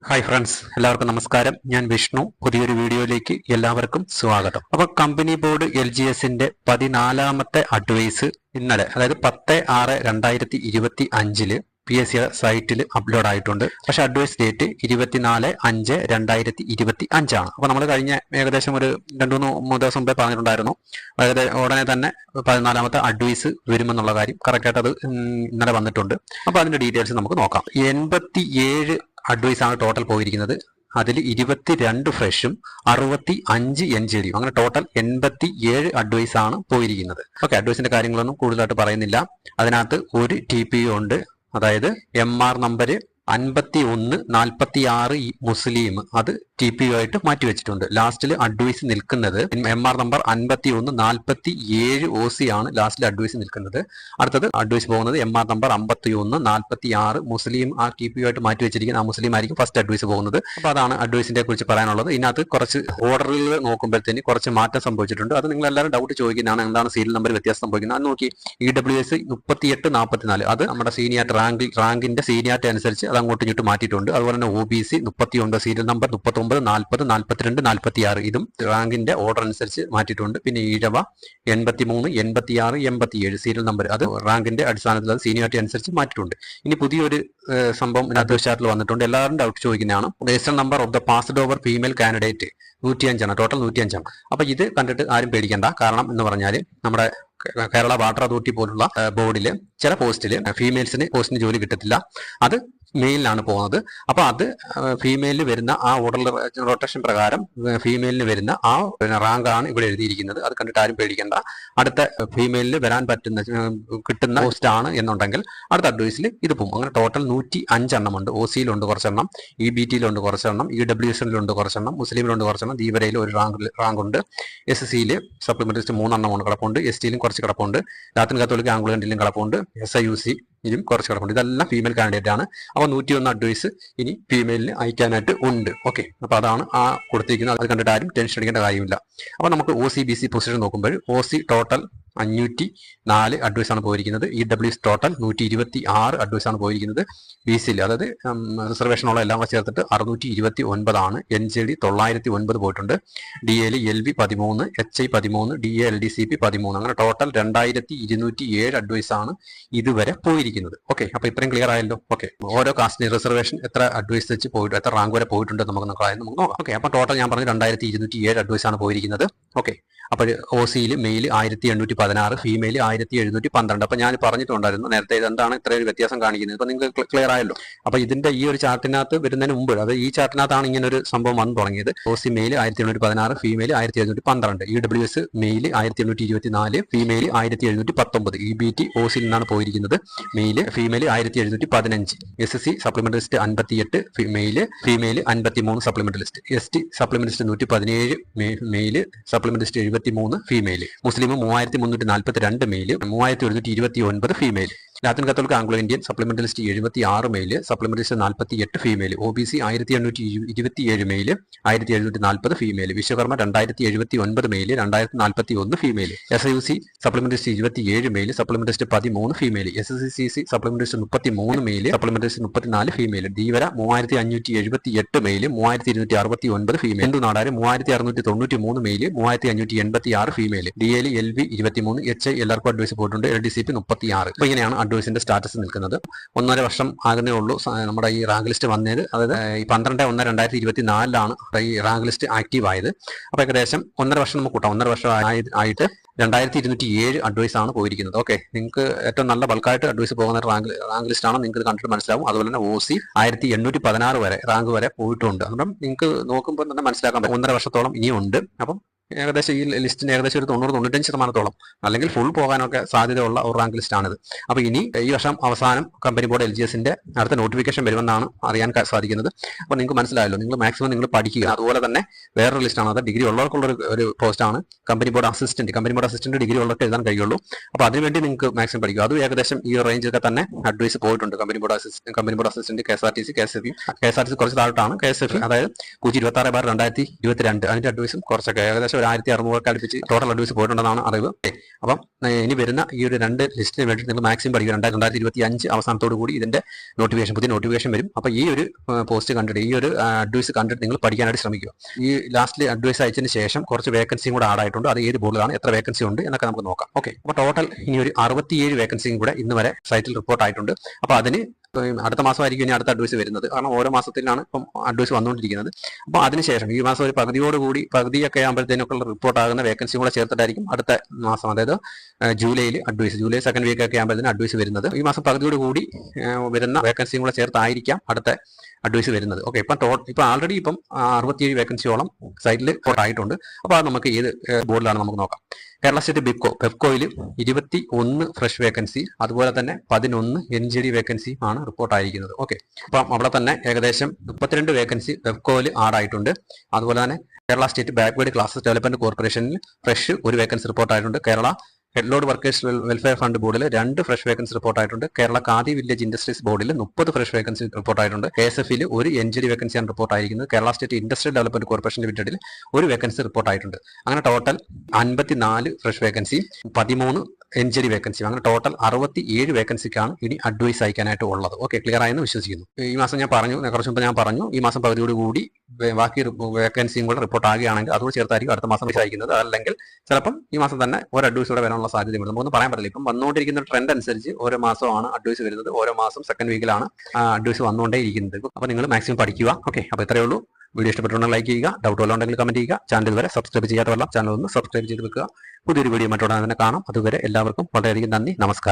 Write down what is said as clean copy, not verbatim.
Hi friends, എല്ലാവർക്കും നമസ്കാരം. ഞാൻ വിഷ്ണു. പുതിയൊരു വീഡിയോയിലേക്ക് എല്ലാവർക്കും സ്വാഗതം. അപ്പൊ കമ്പനി ബോർഡ് LGSന്റെ 14ാമത്തെ അഡ്വൈസ് ഇന്നലെ, അതായത് 10/6/2025 PSC സൈറ്റിൽ അപ്ലോഡ് ആയിട്ടുണ്ട്. പക്ഷെ അഡ്വൈസ് ഡേറ്റ് 24/5/2025 ആണ്. അപ്പൊ നമ്മൾ കഴിഞ്ഞ ഏകദേശം ഒരു 2-3 ദിവസം മുമ്പേ പറഞ്ഞിട്ടുണ്ടായിരുന്നു, അതായത് ഉടനെ തന്നെ 14ാമത്തെ അഡ്വൈസ് വരുമെന്നുള്ള കാര്യം. കറക്റ്റായിട്ട് അത് ഇന്നലെ വന്നിട്ടുണ്ട്. അപ്പൊ അതിന്റെ ഡീറ്റെയിൽസ് നമുക്ക് നോക്കാം. 87 അഡ്വൈസ് ആണ് ടോട്ടൽ പോയിരിക്കുന്നത്. അതിൽ 22 ഫ്രഷും 65 NJDയും, അങ്ങനെ ടോട്ടൽ 87 അഡ്വൈസ് ആണ് പോയിരിക്കുന്നത്. ഓക്കെ, അഡ്വൈസിന്റെ കാര്യങ്ങളൊന്നും കൂടുതലായിട്ട് പറയുന്നില്ല. അതിനകത്ത് ഒരു TPU ഉണ്ട്, അതായത് MR നമ്പർ 5146 മുസ്ലിം, അത് TPU ആയിട്ട് മാറ്റിവെച്ചിട്ടുണ്ട്. ലാസ്റ്റിൽ അഡ്വൈസ് നിൽക്കുന്നത് MR നമ്പർ 5147 OC ആണ് ലാസ്റ്റിൽ അഡ്വൈസ് നിൽക്കുന്നത്. അടുത്തത് അഡ്വൈസ് പോകുന്നത് MR നമ്പർ 5146 മുസ്ലിം, ആ TPU ആയിട്ട് മാറ്റിവെച്ചിരിക്കുന്ന ആ മുസ്ലിം ആയിരിക്കും ഫസ്റ്റ് അഡ്വൈസ് പോകുന്നത്. അപ്പൊ അതാണ് അഡ്വൈസിനെ കുറിച്ച് പറയാനുള്ളത്. ഇതിനകത്ത് കുറച്ച് ഓർഡറുകൾ നോക്കുമ്പോഴത്തേന് കുറച്ച് മാറ്റം സംഭവിച്ചിട്ടുണ്ട്. അത് നിങ്ങൾ എല്ലാവരും ഡൗട്ട് ചോദിക്കുന്നതാണ്, എന്താണ് സീരിയൽ നമ്പർ വ്യത്യാസം സംഭവിക്കുന്നത്. അത് നോക്കി, EWS 3844, അത് നമ്മുടെ സീനിയാരിറ്റി റാങ്കിന്റെ സീനിയാരിറ്റി അനുസരിച്ച് അത് അങ്ങോട്ടും ഇങ്ങോട്ട് മാറ്റിയിട്ടുണ്ട്. അതുപോലെ തന്നെ OBC 39 സീരിയൽ നമ്പർ 39, 40, 42, 46, ഇതും റാങ്കിന്റെ ഓർഡർ അനുസരിച്ച് മാറ്റിയിട്ടുണ്ട്. പിന്നെ ഈഴവ 83, 86, 87 സീരിയൽ നമ്പർ, അത് റാങ്കിന്റെ അടിസ്ഥാനത്തിൽ അത് സീനിയാരിറ്റി അനുസരിച്ച് മാറ്റിയിട്ടുണ്ട്. ഇനി പുതിയൊരു സംഭവം ഇതിനകത്ത് ചാർട്ടിൽ വന്നിട്ടുണ്ട്. എല്ലാവരും ഡൗട്ട് ചോദിക്കുന്നതാണ്. Register number of the passed over female candidate 105 ആണ്, ടോട്ടൽ 105 ആണ്. അപ്പൊ ഇത് കണ്ടിട്ട് ആരും പേടിക്കേണ്ട. കാരണം എന്ന് പറഞ്ഞാൽ നമ്മുടെ കേരള വാട്ടർ അതോറിറ്റി പോലുള്ള ബോർഡിൽ ചില പോസ്റ്റിൽ പോസ്റ്റിന് ജോലി കിട്ടത്തില്ല. അത് മെയിലിനാണ് പോകുന്നത്. അപ്പൊ അത് ഫീമെയിലിന് വരുന്ന ആ ഓർഡർ റൊട്ടേഷൻ പ്രകാരം ഫീമെയിലിന് വരുന്ന ആ റാങ്കാണ് ഇവിടെ എഴുതിയിരിക്കുന്നത്. അത് കണ്ടിട്ട് ആരും പേടിക്കേണ്ട. അടുത്ത ഫീമെയിലിന് വരാൻ കിട്ടുന്ന പോസ്റ്റ് ആണ് എന്നുണ്ടെങ്കിൽ അടുത്ത അഡ്വൈസിൽ ഇത് പോകും. അങ്ങനെ ടോട്ടൽ 105 എണ്ണമുണ്ട്. OC-യിലുണ്ട് കുറച്ചെണ്ണം, EBT-യിലുണ്ട് കുറച്ചെണ്ണം, EWS-ലുണ്ട് കുറച്ചെണ്ണം, മുസ്ലിമിലുണ്ട് കുറച്ചെണ്ണം, ദീപരയിൽ ഒരു റാങ്ക് ഉണ്ട്, SC-യിൽ സപ്ലിമെന്ററിസ്റ്റ് 3 എണ്ണം കിടപ്പുണ്ട്, ST-യിലും കുറച്ച് കിടപ്പുണ്ട്, ലാത്തിൻ കത്തോലിക്ക ആംഗ്ലോ-ഇന്ത്യയിലും കിടപ്പുണ്ട്, SIUC-യിലും കുറച്ച് കിടപ്പുണ്ട്. ഇതെല്ലാം ഫീമെയിൽ കാൻഡിഡേറ്റ് ആണ്. അപ്പൊ 101 അഡ്വൈസ് ഇനി ഫീമെയിലിന് അയക്കാനായിട്ട് ഉണ്ട്. ഓക്കെ, അപ്പൊ അതാണ് ആ കൊടുത്തിരിക്കുന്നത്. അത് കണ്ടിട്ട് ആരും ടെൻഷൻ അടിക്കേണ്ട കാര്യമില്ല. അപ്പൊ നമുക്ക് OC-BC പൊസിഷൻ നോക്കുമ്പോൾ OC ടോട്ടൽ 504 അഡ്വൈസ് ആണ് പോയിരിക്കുന്നത്. EWS ടോട്ടൽ 126 അഡ്വൈസ് ആണ് പോയിരിക്കുന്നത്. BC-യിൽ, അതായത് റിസർവേഷനുള്ള എല്ലാം കൂടെ ചേർത്തിട്ട് 629 ആണ്. NJD 909 പോയിട്ടുണ്ട്. DA-യിൽ LV 13, HI 13, DA LDCP 13, അങ്ങനെ ടോട്ടൽ 2207 അഡ്വൈസ് ആണ് ഇതുവരെ പോയിരിക്കുന്നത്. ഓക്കെ, അപ്പൊ ഇത്രയും ക്ലിയർ ആയല്ലോ. ഓക്കെ, ഓരോ കാസ്റ്റിന് റിസർവേഷൻ എത്ര അഡ്വൈസ് വെച്ച് പോയിട്ട് എത്ര റാങ്ക് വരെ പോയിട്ടുണ്ട് നമുക്ക് നോക്കാം. ഓക്കെ, അപ്പൊ ടോട്ടൽ ഞാൻ പറഞ്ഞു 2207 അഡ്വൈസ് ആണ് പോയിരിക്കുന്നത്. ഓക്കെ, അപ്പോൾ OC-യിൽ മെയിൽ 1816, ഫീമെയിൽ 1712. അപ്പൊ ഞാൻ പറഞ്ഞിട്ടുണ്ടായിരുന്നു നേരത്തെ ഇതെന്താണ് ഇത്ര ഒരു വ്യത്യാസം കാണിക്കുന്നത്. ഇപ്പൊ നിങ്ങൾക്ക് ക്ലിയർ ആയല്ലോ. അപ്പൊ ഇതിന്റെ ഈ ഒരു ചാർട്ടിനകത്ത് വരുന്നതിന് മുമ്പ്, അത് ഈ ചാർട്ടിനകത്താണ് ഇങ്ങനെ ഒരു സംഭവം വന്നു തുടങ്ങിയത്. OC male 1716, female 1712, EWS male 1824, female 1719, EBT OC-യിൽ നിന്നാണ് പോയിരിക്കുന്നത്. Male female 1715, SC supplementary list 58, female 53 supplementary list, ST supplementary list 117, male supplementary list 73, female Muslim 3342, male 3129, female Latin കത്തോലിക്ക Anglo Indian supplementary list 76, male supplementary list 48, female OBC 1827, male 1740, female Vishwakarma 2079, male 2041, female SIUC supplementary list 27, male supplementary list 13, female SCCC supplementary list 33, male supplementary list 34, female Dheevara 3578, male 3269, female Hindu Nadar 3693, male 3586, female DA-യിൽ LV 23, HI എല്ലാവർക്കും advice പോയിട്ടുണ്ട്, LDCP 36. അപ്പൊ ഇങ്ങനെയാണ് അഡ്വൈസിന്റെ status നിൽക്കുന്നത്. 1.5 വർഷം ആകുന്നേ ഉള്ളൂ നമ്മുടെ ഈ റാങ്ക് ലിസ്റ്റ് വന്നത്. അതായത് ഈ 12/1/2024 ഈ റാങ്ക് ലിസ്റ്റ് ആക്റ്റീവ് ആയത്. അപ്പൊ ഏകദേശം 1.5 വർഷം നമുക്ക് കൂട്ടാം. 1.5 വർഷം ആയിട്ട് 2207 അഡ്വൈസ് ആണ് പോയിരിക്കുന്നത്. ഓക്കെ, നിങ്ങൾക്ക് ഏറ്റവും നല്ല ബൾക്കായിട്ട് അഡ്വൈസ് പോകുന്ന റാങ്ക് ലിസ്റ്റ് ആണ്. നിങ്ങൾക്ക് കണ്ടിട്ട് മനസ്സിലാവും. അതുപോലെ തന്നെ OC 1816 വരെ റാങ്ക് വരെ പോയിട്ടുണ്ട്. അപ്പം നിങ്ങൾക്ക് നോക്കുമ്പോൾ തന്നെ മനസ്സിലാക്കാൻ പറ്റും 1.5 വർഷത്തോളം ഇനിയും ഉണ്ട്. അപ്പം ഏകദേശം ഈ ലിസ്റ്റിന് ഏകദേശം ഒരു 90-95% അല്ലെങ്കിൽ ഫുൾ പോകാനൊക്കെ സാധ്യതയുള്ള ഒരു റാങ്ക് ലിസ്റ്റ് ആണിത്. അപ്പൊ ഇനി ഈ വർഷം അവസാനം കമ്പനി ബോർഡ് LGSന്റെ അടുത്ത നോട്ടിഫിക്കേഷൻ വരുമെന്നാണ് അറിയാൻ സാധിക്കുന്നത്. അപ്പൊ നിങ്ങൾക്ക് മനസ്സിലായല്ലോ. നിങ്ങൾ മാക്സിമം നിങ്ങൾ പഠിക്കുക. അതുപോലെ തന്നെ വേറൊരു ലിസ്റ്റാണ്, അത് ഡിഗ്രി ഉള്ളവർക്കുള്ള ഒരു പോസ്റ്റാണ്. കമ്പനി ബോർഡ് അസിസ്റ്റന്റ് ഡിഗ്രി ഉള്ളവർക്ക് എഴുതാൻ കഴിയുള്ളൂ. അപ്പൊ അതിനുവേണ്ടി നിങ്ങൾക്ക് മാക്സിമം പഠിക്കുക. അതും ഏകദേശം ഈ റേഞ്ചൊക്കെ തന്നെ അഡ്വൈസ് പോയിട്ടുണ്ട്. Company board assistant, KSRTC, KSRTC കുറച്ച് താഴോട്ടാണ്. KSF, അതായത് 26/2022 അതിന്റെ അഡ്വൈസും കുറച്ചൊക്കെ ഏകദേശം ഏകദേശം 1600 അടുപ്പിച്ച് ടോട്ടൽ അഡ്വൈസ് പോയിട്ടുണ്ടെന്നാണ് അറിവ്. അപ്പം ഇനി വരുന്ന ഈ ഒരു 2 ലിസ്റ്റിന് വേണ്ടി നിങ്ങൾ മാക്സിമം പഠിക്കുക. 2025 അവസാനത്തോടു കൂടി ഇതിന്റെ പുതിയ നോട്ടിഫിക്കേഷൻ വരും. അപ്പോൾ ഈ ഒരു പോസ്റ്റ് കണ്ടിട്ട്, ഈ ഒരു അഡ്വൈസ് കണ്ടിട്ട് നിങ്ങൾ പഠിക്കാനായിട്ട് ശ്രമിക്കുക. ഈ ലാസ്റ്റിൽ അഡ്വൈസ് അയച്ചതിന് ശേഷം കുറച്ച് വേക്കൻസിയും കൂടെ ആഡ് ആയിട്ടുണ്ട്. അത് ഏത് ബോർഡിലാണ്, എത്ര വേക്കൻസി ഉണ്ട് എന്നൊക്കെ നമുക്ക് നോക്കാം. ഓക്കെ, അപ്പോൾ ടോട്ടൽ ഇനി ഒരു 67 വേക്കൻസിയും കൂടെ ഇന്ന് വരെ സൈറ്റിൽ റിപ്പോർട്ട് ആയിട്ടുണ്ട്. അപ്പോൾ അതിന് അടുത്ത മാസമായിരിക്കും ഇനി അടുത്ത അഡ്വൈസ് വരുന്നത്. കാരണം ഓരോ മാസത്തിലാണ് ഇപ്പം അഡ്വൈസ് വന്നുകൊണ്ടിരിക്കുന്നത്. അപ്പോൾ അതിനുശേഷം ഈ മാസം ഒരു പകുതിയൊക്കെ ആകുമ്പോഴത്തേനൊക്കെയുള്ള റിപ്പോർട്ട് ആകുന്ന വേക്കൻസിയും കൂടെ ചേർത്തിട്ടായിരിക്കും അടുത്ത മാസം, അതായത് ജൂലൈയിൽ ജൂലൈ സെക്കൻഡ് വീക്ക് ഒക്കെ ആകുമ്പോഴത്തേന് അഡ്വൈസ് വരുന്നത്. ഈ മാസം പകുതിയോടുകൂടി വരുന്ന വേക്കൻസിയും കൂടെ ചേർത്തായിരിക്കാം അടുത്ത അഡ്വൈസ് വരുന്നത്. ഓക്കെ, ഇപ്പം ആൾറെഡി 67 വേക്കൻസിയോളം സൈറ്റിൽ റിപ്പോർട്ട് ആയിട്ടുണ്ട്. അപ്പോൾ അത് നമുക്ക് ഏത് ബോർഡിലാണ് നമുക്ക് നോക്കാം. കേരള സ്റ്റേറ്റ് ബെപ്കോയിൽ 21 ഫ്രഷ് വേക്കൻസി, അതുപോലെ തന്നെ 11 NGD വേക്കൻസി ആണ് റിപ്പോർട്ട് ആയിരിക്കുന്നത്. ഓക്കെ, അപ്പം അവിടെ തന്നെ ഏകദേശം 32 വേക്കൻസി ബെപ്കോയിൽ ആഡ് ആയിട്ടുണ്ട്. അതുപോലെ തന്നെ Kerala state backward classes development കോർപ്പറേഷനിൽ ഫ്രഷ് 1 വേക്കൻസി റിപ്പോർട്ട് ആയിട്ടുണ്ട്. Kerala head load workers welfare fund ബോർഡിൽ 2 ഫ്രഷ് വേക്കൻസി റിപ്പോർട്ട് ആയിട്ടുണ്ട്. കേരള ഖാദി വില്ലേജ് ഇൻഡസ്ട്രീസ് ബോർഡിൽ 30 ഫ്രഷ് വേക്കൻസി റിപ്പോർട്ട് ആയിട്ടുണ്ട്. KSF-ൽ 1 NGD വേക്കൻസിയാണ് റിപ്പോർട്ട് ആയിരിക്കുന്നത്. Kerala state industrial development corporation ലിമിറ്റഡിൽ 1 വേക്കൻസി റിപ്പോർട്ട് ആയിട്ടുണ്ട്. അങ്ങനെ total 54 fresh vacancy, 13 NGD vacancy, അങ്ങനെ ടോട്ടൽ 67 വേക്കൻസിക്കാണ് ഇനി അഡ്വൈസ് അയക്കാനായിട്ട് ഉള്ളത്. ഓക്കെ, ക്ലിയർ ആയെന്ന് വിശ്വസിക്കുന്നു. ഈ മാസം ഞാൻ പറഞ്ഞു, കുറച്ച് മുമ്പ് ഞാൻ പറഞ്ഞു, ഈ മാസം പകുതിയോട് കൂടി ബാക്കി വേക്കൻസിയും കൂടെ റിപ്പോർട്ട് ആകുകയാണെങ്കിൽ അതോട് ചേർത്തായിരിക്കും അടുത്ത മാസം അയക്കുന്നത്. അല്ലെങ്കിൽ ചിലപ്പം ഈ മാസം തന്നെ ഒരു അഡ്വൈസ് കൂടെ വരാനുള്ള സാധ്യതയുണ്ട്. നമുക്കൊന്നും പറയാൻ പറ്റില്ല. ഇപ്പം വന്നുകൊണ്ടിരിക്കുന്ന ട്രെൻഡ് അനുസരിച്ച് ഓരോ മാസമാണ് അഡ്വൈസ് വരുന്നത്. ഓരോ മാസം സെക്കൻഡ് വീക്കിലാണ് അഡ്വൈസ് വന്നുകൊണ്ടേ ഇരിക്കുന്നത്. അപ്പോൾ നിങ്ങൾ മാക്സിമം പഠിക്കുക. ഓക്കെ, അപ്പോൾ ഇത്രയേ ഉള്ളൂ. വീഡിയോ ഇഷ്ടപ്പെട്ടുണ്ടെങ്കിൽ ലൈക്ക് ചെയ്യുക. ഡൗട്ട് വല്ലതും ഉണ്ടെങ്കിൽ കമന്റ് ചെയ്യുക. ചാനൽ ഇതുവരെ സബ്സ്ക്രൈബ് ചെയ്യാത്തവരെല്ലാം ചാനൽ ഒന്ന് സബ്സ്ക്രൈബ് ചെയ്ത് വെക്കുക. പുതിയൊരു വീഡിയോ മറ്റോടെ തന്നെ കാണാം. അതുവരെ എല്ലാവർക്കും വളരെയധികം നന്ദി. നമസ്കാരം.